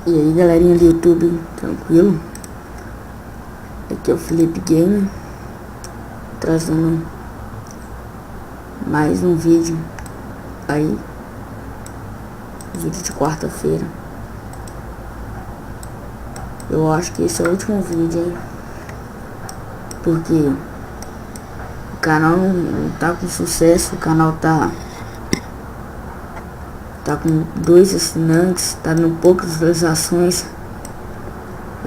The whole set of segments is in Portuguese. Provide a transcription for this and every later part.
E aí galerinha do YouTube, tranquilo? Aqui é o Felipe Gamer, trazendo mais um vídeo aí, vídeo de quarta-feira. Eu acho que esse é o último vídeo aí, porque o canal não tá com sucesso, o canal tá com 2 assinantes, tá dando poucas visualizações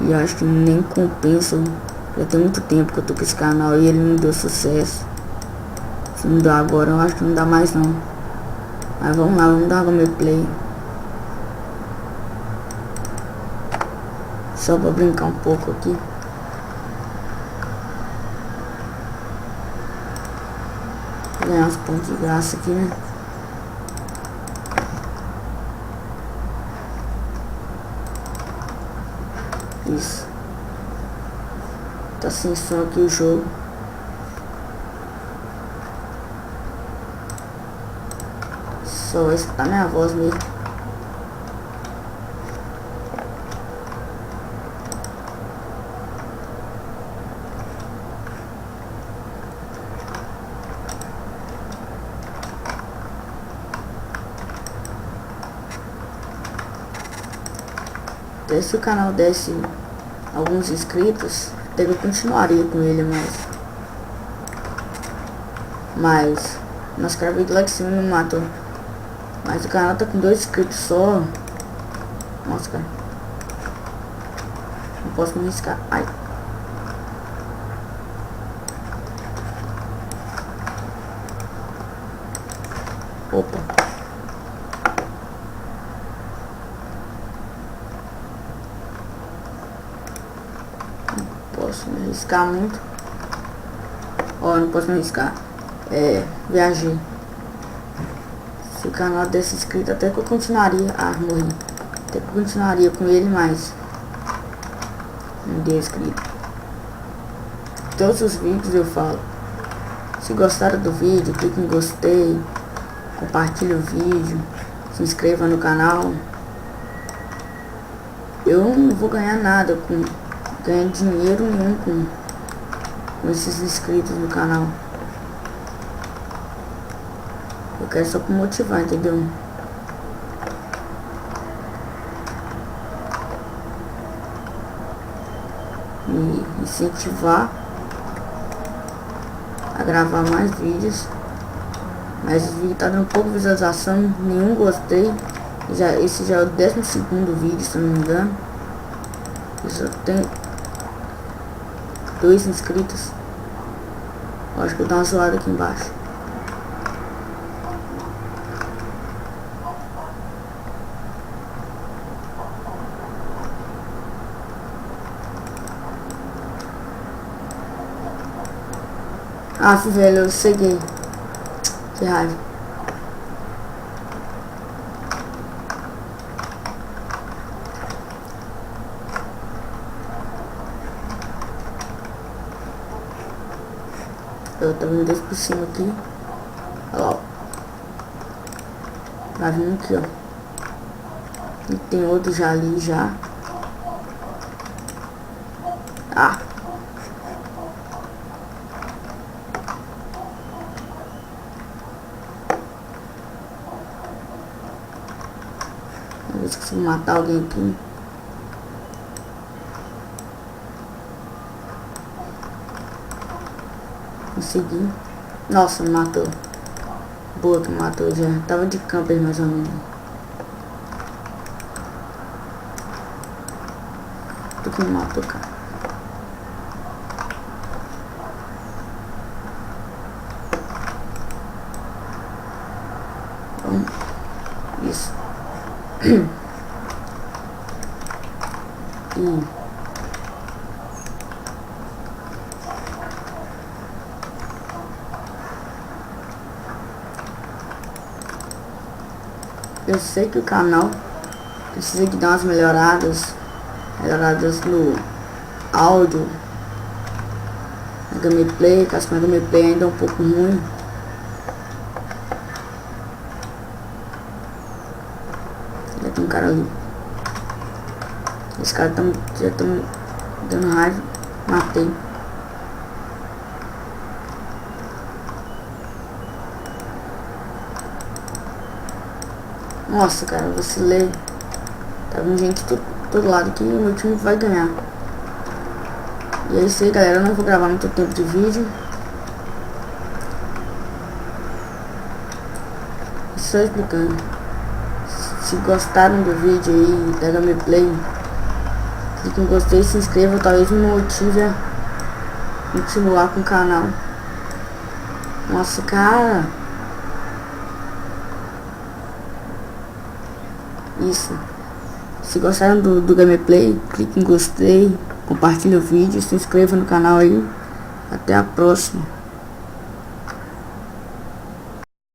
e eu acho que nem compensa. Já tem muito tempo que eu tô com esse canal e ele não deu sucesso. Se não dá agora, eu acho que não dá mais não. Mas vamos lá, vamos dar uma gameplay só pra brincar um pouco aqui. Ganhar uns pontos de graça aqui, né? Isso. Tá sem som aqui o jogo. Só vai escutar minha voz mesmo. Até se o canal desse alguns inscritos, até que eu continuaria com ele, mas nós caras veio lá de cima e me matou. Mas o canal tá com 2 inscritos só. Nossa, cara, não posso me arriscar. Ai, opa, posso me arriscar muito. Ó, não posso me arriscar. Viajei. Se o canal desse inscrito, até que eu continuaria. Ah, morri. Até que eu continuaria com ele, mas não deu inscrito. Todos os vídeos eu falo: se gostaram do vídeo, clique em gostei, compartilhe o vídeo, se inscreva no canal. Eu não vou ganhar nada ganhar dinheiro nenhum com esses inscritos no canal. Eu quero só pra motivar, entendeu? Me incentivar a gravar mais vídeos. Mas o vídeo tá dando pouca visualização, nenhum gostei. Esse já é o 12º vídeo, se eu não me engano. Eu só tenho 2 inscritos. Eu acho que eu vou dar uma zoada aqui embaixo. Ah, velho, eu ceguei. Que raiva. Eu tô vendo por cima aqui. Olha lá, ó. Tá vindo aqui, ó. E tem outro já ali, já. Ah. Vamos ver se consigo matar alguém aqui. Consegui. Nossa, me matou. Boa que matou já. Tava de camper mais ou menos. Tu que me matou, cara. Vamos. Isso. Eu sei que o canal precisa de dar umas melhoradas no áudio, na gameplay, que acho que a gameplay ainda é um pouco ruim. Já tem um cara ali. Esse cara já tá me dando raiva. Matei. Nossa, cara, eu vacilei. Tá vindo gente de todo lado aqui e o meu time vai ganhar. E é isso aí, galera. Eu não vou gravar muito tempo de vídeo. Só explicando. Se gostaram do vídeo aí, da gameplay, clique em gostei, se inscreva, talvez me motive a continuar com o canal. Nossa, cara. Isso. Se gostaram do gameplay, clique em gostei, compartilhe o vídeo, se inscreva no canal aí. Até a próxima.